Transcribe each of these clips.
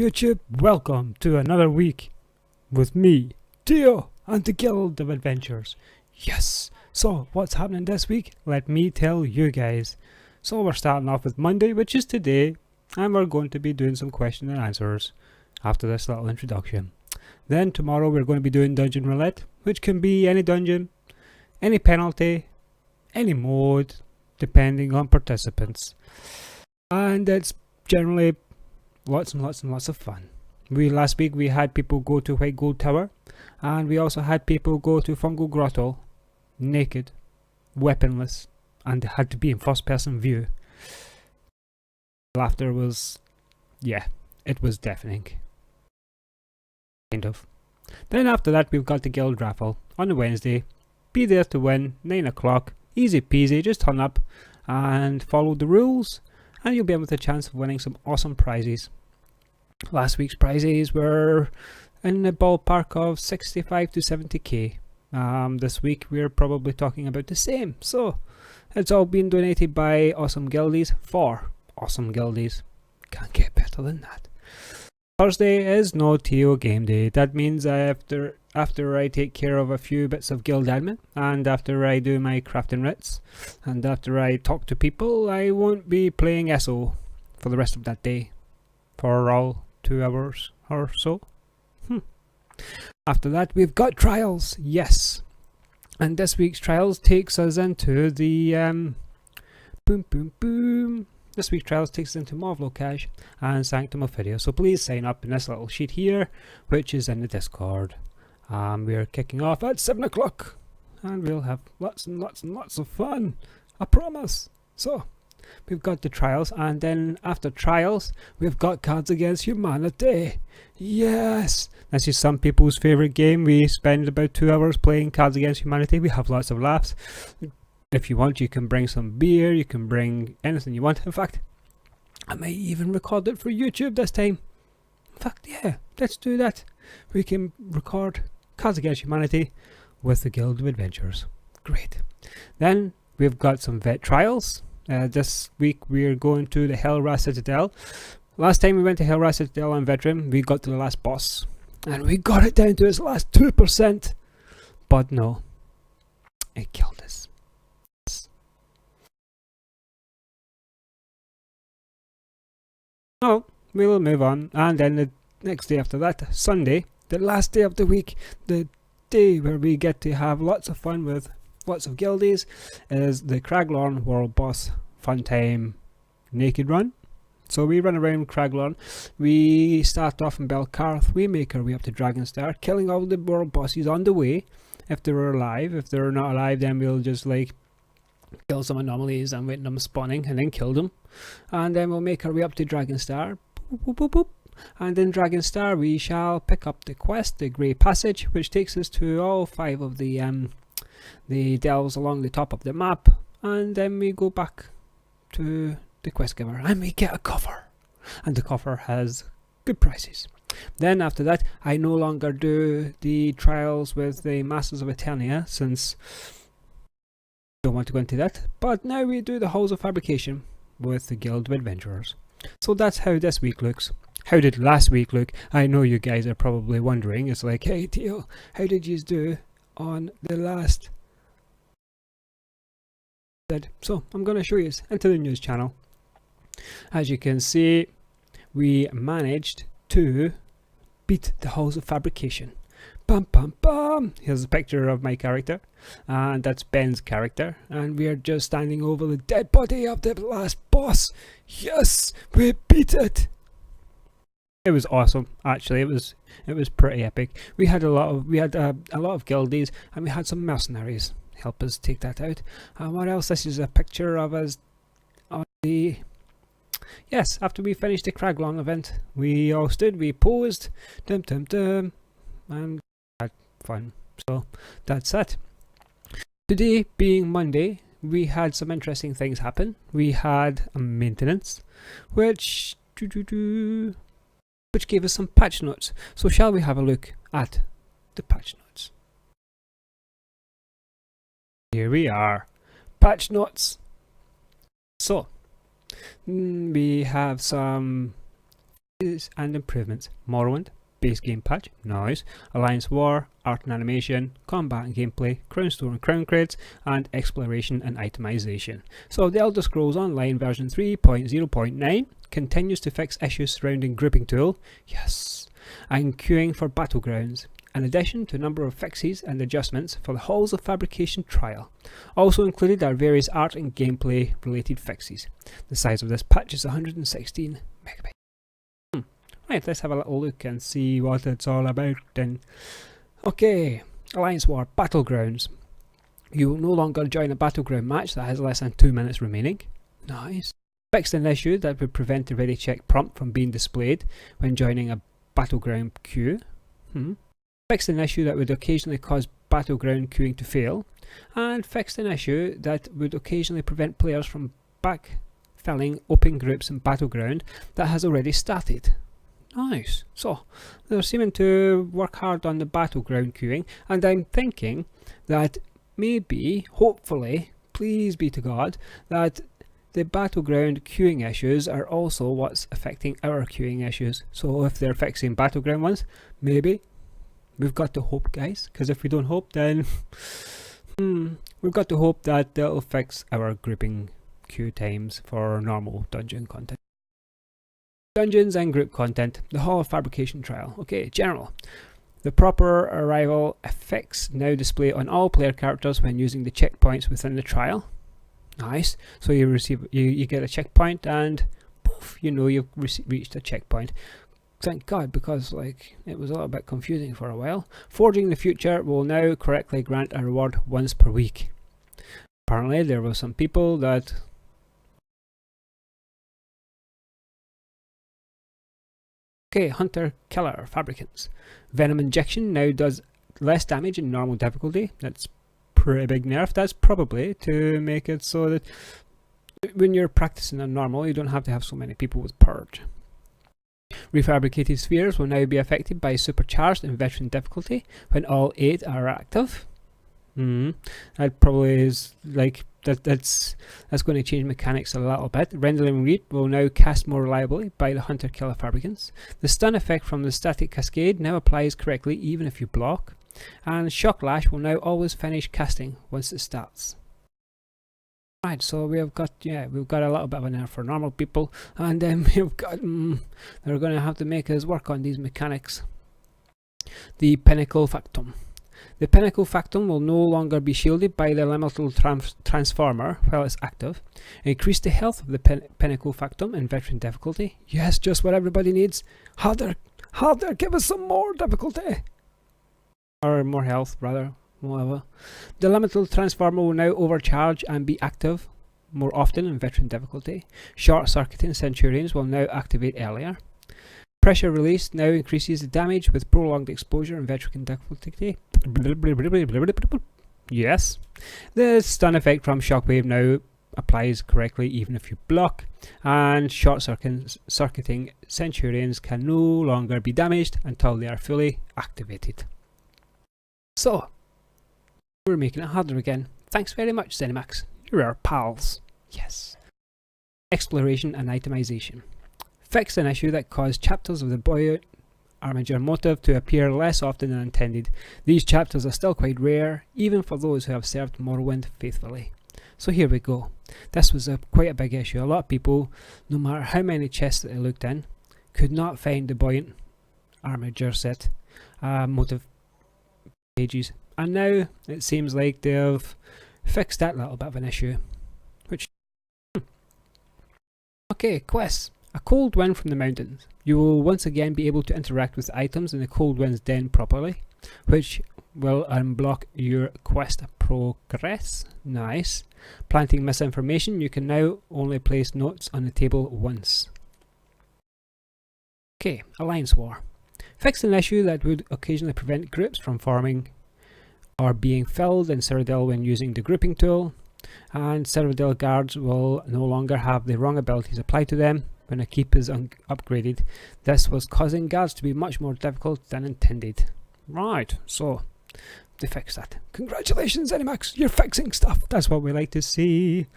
YouTube, welcome to another week with me, Tio, and the Guild of Adventures. Yes, so what's happening this week? Let me tell you guys. So we're starting off with Monday, which is today, and we're going to be doing some question and answers after this little introduction. Then tomorrow we're going to be doing Dungeon Roulette, which can be any dungeon, any penalty, any mode, depending on participants. And it's generally lots and lots of fun. Last week we had people go to White Gold Tower, and we also had people go to Fungal Grotto, naked, weaponless, and had to be in first person view. Laughter was, yeah, it was deafening. Kind of. Then after that we've got the Guild Raffle on a Wednesday. Be there to win, 9 o'clock, easy peasy, just turn up and follow the rules, and you'll be able to chance of winning some awesome prizes. Last week's prizes were in the ballpark of 65 to 70k. This week we're probably talking about the same. So it's all been donated by Awesome Guildies for Awesome Guildies. Can't get better than that. Thursday is no TO game day. That means after I take care of a few bits of guild admin, and after I do my crafting writs, and after I talk to people, I won't be playing SO for the rest of that day, for all 2 hours or so. After that we've got trials, yes, and this week's trials takes us into the This week's trials takes us into Marvel Cash and Sanctum of Fidia. So please sign up in this little sheet here, which is in the Discord. We're kicking off at 7 o'clock, and we'll have lots and lots of fun, I promise. So we've got the trials, and then after trials we've got Cards Against Humanity. Yes, this is some people's favourite game. We spend about 2 hours playing Cards Against Humanity. We have lots of laughs. If you want, you can bring some beer, you can bring anything you want. In fact, I might even record it for YouTube this time. In fact, yeah, let's do that. We can record Cards Against Humanity with the Guild of Adventures. Great. Then we've got some vet trials. This week we're going to the Helra Citadel. Last time we went to Helra Citadel on Veteran, we got to the last boss, and we got it down to its last 2%. But no, it killed us. Oh, we'll move on, and then the next day after that, Sunday, the last day of the week, the day where we get to have lots of fun with lots of guildies, is the Craglorn World Boss Fun Time Naked Run. So we run around Craglorn, we start off in Belkarth, we make our way up to Dragonstar, killing all the world bosses on the way, if they're alive. If they're not alive, then we'll just like kill some anomalies and wait them spawning and then kill them, and then we'll make our way up to Dragonstar. Boop, boop, boop. And in Dragonstar we shall pick up the quest, the Grey Passage, which takes us to all 5 of the delves along the top of the map, and then we go back to the quest giver and we get a coffer, and the coffer has good prices. Then after that I no longer do the trials with the Masters of Eternia, since don't want to go into that, but now we do the Halls of Fabrication with the Guild of Adventurers. So that's how this week looks. How did last week look? I know you guys are probably wondering. It's like, hey Tio, how did you do on the last? So I'm going to show you into the news channel. As you can see, we managed to beat the Halls of Fabrication. Bum bum bum! Here's a picture of my character, and that's Ben's character, and we are just standing over the dead body of the last boss. Yes, we beat it. It was awesome. Actually, it was pretty epic. We had a lot of guildies, and we had some mercenaries help us take that out. And what else? This is a picture of us on the. Yes, after we finished the Craglorn event, we all stood, we posed, and had fun. So that's it. Today being Monday, we had some interesting things happen. We had a maintenance, which gave us some patch notes. So shall we have a look at the patch notes? Here we are, patch notes. So we have some and improvements. Morrowind, base game patch, nice. Alliance War, art and animation, combat and gameplay, crown store and crown crates, and exploration and itemization. So the Elder Scrolls Online version 3.0.9 continues to fix issues surrounding grouping tool, yes, and queuing for battlegrounds, in addition to a number of fixes and adjustments for the Halls of Fabrication trial. Also included are various art and gameplay related fixes. The size of this patch is 116 megabytes. Right, let's have a little look and see what it's all about then. Okay, Alliance War Battlegrounds. You will no longer join a battleground match that has less than 2 minutes remaining. Nice. Fixed an issue that would prevent the ready check prompt from being displayed when joining a battleground queue. Fixed an issue that would occasionally cause battleground queuing to fail. And fixed an issue that would occasionally prevent players from backfilling open groups in battleground that has already started. Nice. So they're seeming to work hard on the battleground queuing, and I'm thinking that maybe, hopefully, please be to God, that the battleground queuing issues are also what's affecting our queuing issues. So if they're fixing battleground ones, maybe we've got to hope, guys, because if we don't hope, then we've got to hope that they'll fix our grouping queue times for normal dungeon content. Dungeons and group content, the Hall of Fabrication trial. Okay, general. The proper arrival effects now display on all player characters when using the checkpoints within the trial. Nice. So you get a checkpoint and poof, you know you've reached a checkpoint. Thank God, because like it was a little bit confusing for a while. Forging the Future will now correctly grant a reward once per week. Apparently there were some people that okay, Hunter Killer Fabricants. Venom Injection now does less damage in normal difficulty. That's pretty big nerf. That's probably to make it so that when you're practicing on normal, you don't have to have so many people with Purge. Refabricated spheres will now be affected by supercharged in veteran difficulty when all 8 are active. That probably is like that's going to change mechanics a little bit. Rendering Reed will now cast more reliably by the Hunter Killer Fabricants. The stun effect from the static cascade now applies correctly even if you block. And Shock Lash will now always finish casting once it starts. Right, so we've got a little bit of a nerf for normal people, and then we've got they're going to have to make us work on these mechanics. The Pinnacle Factum. The Pinnacle Factum will no longer be shielded by the elemental transformer while it's active. Increase the health of the Pinnacle Factum in veteran difficulty. Yes, just what everybody needs. Harder, harder, give us some more difficulty. Or more health, rather. Whatever. The elemental transformer will now overcharge and be active more often in veteran difficulty. Short circuiting Centurions will now activate earlier. Pressure release now increases the damage with prolonged exposure in veteran difficulty. Yes. The stun effect from Shockwave now applies correctly even if you block, and short circuiting Centurions can no longer be damaged until they are fully activated. So, we're making it harder again. Thanks very much, ZeniMax. You're our pals. Yes. Exploration and itemization. Fixed an issue that caused chapters of the Buoyant Armiger motive to appear less often than intended. These chapters are still quite rare, even for those who have served Morrowind faithfully. So here we go. This was quite a big issue. A lot of people, no matter how many chests that they looked in, could not find the Buoyant Armiger set motive pages. And now it seems like they've fixed that little bit of an issue. Which okay, quests. A cold wind from the mountains. You will once again be able to interact with items in the cold wind's den properly, which will unblock your quest progress. Nice. Planting misinformation. You can now only place notes on the table once. Okay, Alliance War. Fixed an issue that would occasionally prevent groups from forming or being filled in Cyrodiil when using the grouping tool, and Cyrodiil guards will no longer have the wrong abilities applied to them when a keep is upgraded. This was causing guards to be much more difficult than intended. Right, so they fixed that. Congratulations, ZeniMax, you're fixing stuff. That's what we like to see.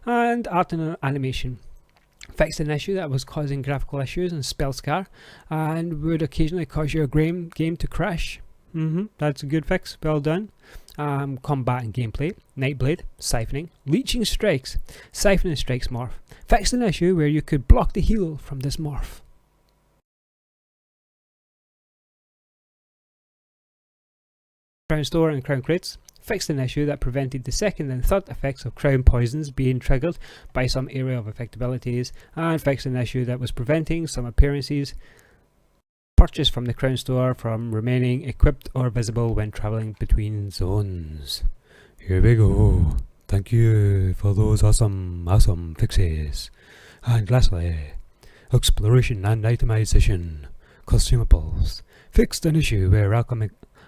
And art and animation. fixed an issue that was causing graphical issues in Spellscar and would occasionally cause your game to crash. That's a good fix, well done. Combat and gameplay, Nightblade, siphoning, leeching strikes, siphoning strikes morph. Fixed an issue where you could block the heal from this morph. Crown Store and Crown Crates, fixed an issue that prevented the second and third effects of Crown Poisons being triggered by some area of effect abilities, and fixed an issue that was preventing some appearances purchased from the Crown Store from remaining equipped or visible when travelling between zones. Here we go. Thank you for those awesome fixes. And lastly, exploration and itemization. Consumables. Fixed an issue where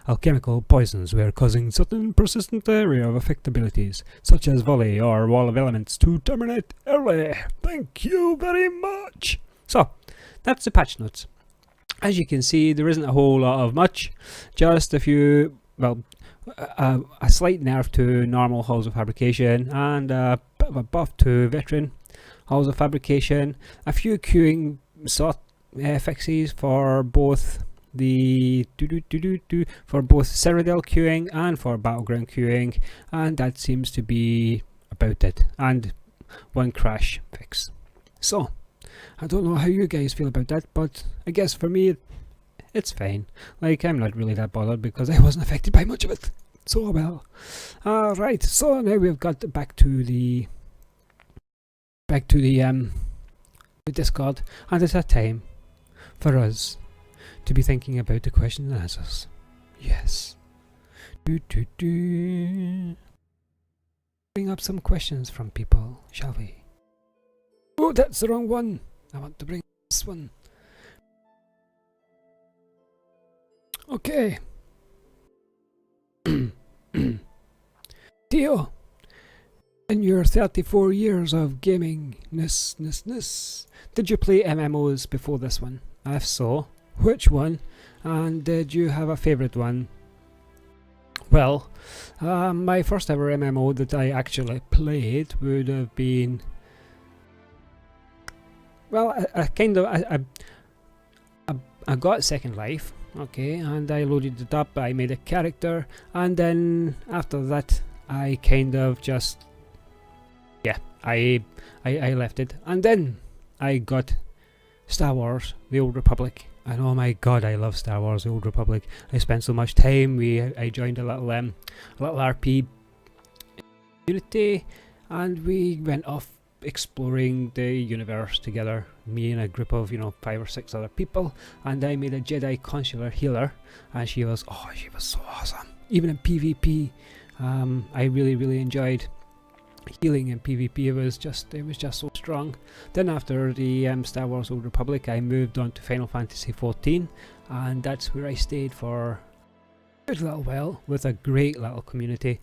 alchemical poisons were causing certain persistent area of effect abilities, such as volley or wall of elements, to terminate early. Thank you very much. So, that's the patch notes. As you can see, there isn't a whole lot of much, just a few, well, a slight nerf to normal Halls of Fabrication and a bit of a buff to veteran Halls of Fabrication, a few queuing sort fixes for both the for both Cyrodiil queuing and for Battleground queuing, and that seems to be about it, and one crash fix. So I don't know how you guys feel about that, but I guess for me it's fine. Like, I'm not really that bothered because I wasn't affected by much of it. So well. Right, so now we've got back to the Discord, and it's a time for us to be thinking about the questions and answers. Yes. Bring up some questions from people, shall we? Oh, that's the wrong one. I want to bring this one. Okay. Theo, in your 34 years of gaming, did you play MMOs before this one? If so, which one? And did you have a favourite one? Well, my first ever MMO that I actually played would have been, well, I got Second Life, okay, and I loaded it up, I made a character, and then after that I kind of just, yeah, I left it, and then I got Star Wars, The Old Republic, and oh my god, I love Star Wars, The Old Republic. I spent so much time, I joined a little RP community, and we went off exploring the universe together, me and a group of 5 or 6 other people, and I made a Jedi consular healer, and she was so awesome. Even in PvP, I really enjoyed healing in PvP. It was just so strong. Then after the Star Wars Old Republic, I moved on to Final Fantasy XIV, and that's where I stayed for a good little while with a great little community.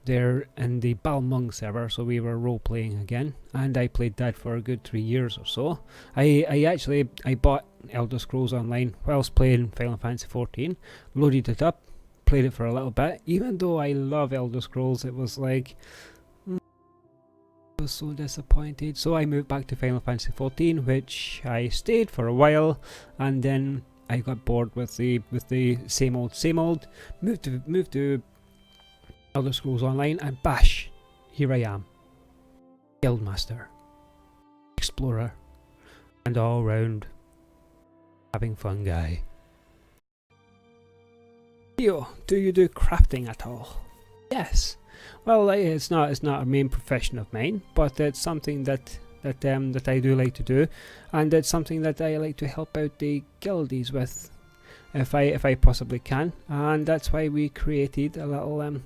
There in the Balmung server, so we were role playing again, and I played that for a good 3 years or so. I bought Elder Scrolls Online whilst playing Final Fantasy XIV, loaded it up, played it for a little bit. Even though I love Elder Scrolls, it was like, I was so disappointed. So I moved back to Final Fantasy XIV, which I stayed for a while, and then I got bored with the same old. Moved to Elder Scrolls Online, and bash, here I am, Guildmaster, Explorer, and all round having fun guy. Theo, do you do crafting at all? Yes. Well, it's not a main profession of mine, but it's something that I do like to do, and it's something that I like to help out the guildies with, if I possibly can, and that's why we created a little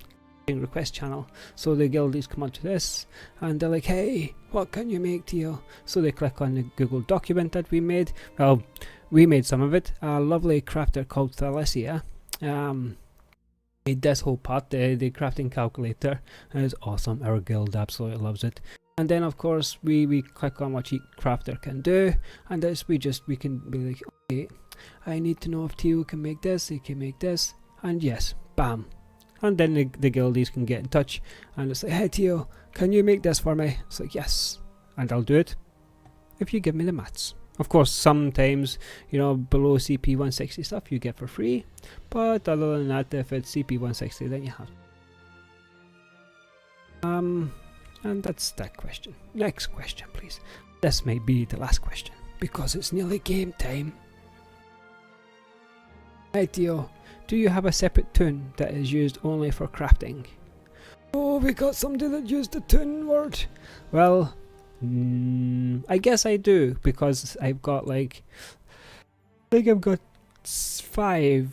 request channel. So the guildies come onto this and they're like, hey, what can you make, Theo? So they click on the Google document that we made. Well, we made some of it. A lovely crafter called Thalesia made this whole part, the crafting calculator, and it's awesome. Our guild absolutely loves it. And then of course we click on what each crafter can do, and this we can be like, okay, I need to know if Theo can make this, he can make this, and yes, bam. And then the guildies can get in touch and it's like, hey Theo, can you make this for me? It's like, yes, and I'll do it if you give me the mats. Of course, sometimes, you know, below CP 160 stuff you get for free, but other than that, if it's CP 160, then you have. And that's that question. Next question, please. This may be the last question, because it's nearly game time. Ideo, do you have a separate toon that is used only for crafting? Oh, we got somebody that used the toon word. Well, I guess I do, because I've got like, I think I've got 5.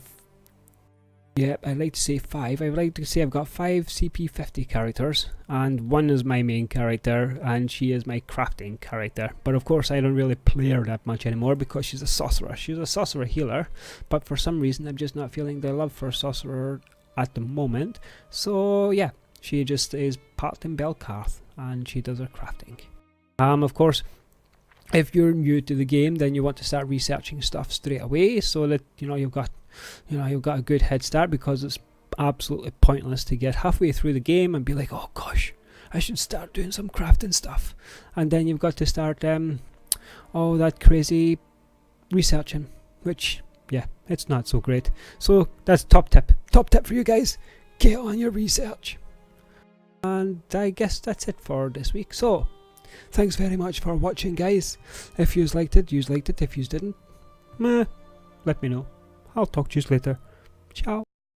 Yep, I'd like to say 5. I'd like to say I've got 5 CP50 characters, and 1 is my main character, and she is my crafting character. But of course I don't really play her that much anymore because she's a sorcerer. She's a sorcerer healer, but for some reason I'm just not feeling the love for sorcerer at the moment. So yeah, she just is part in Belkarth, and she does her crafting. Of course, if you're new to the game, then you want to start researching stuff straight away, so that you've got a good head start, because it's absolutely pointless to get halfway through the game and be like, oh gosh, I should start doing some crafting stuff, and then you've got to start all that crazy researching, which yeah, it's not so great. So that's top tip for you guys: get on your research. And I guess that's it for this week. So thanks very much for watching, guys. If you liked it, If you didn't, let me know. I'll talk to you later. Ciao.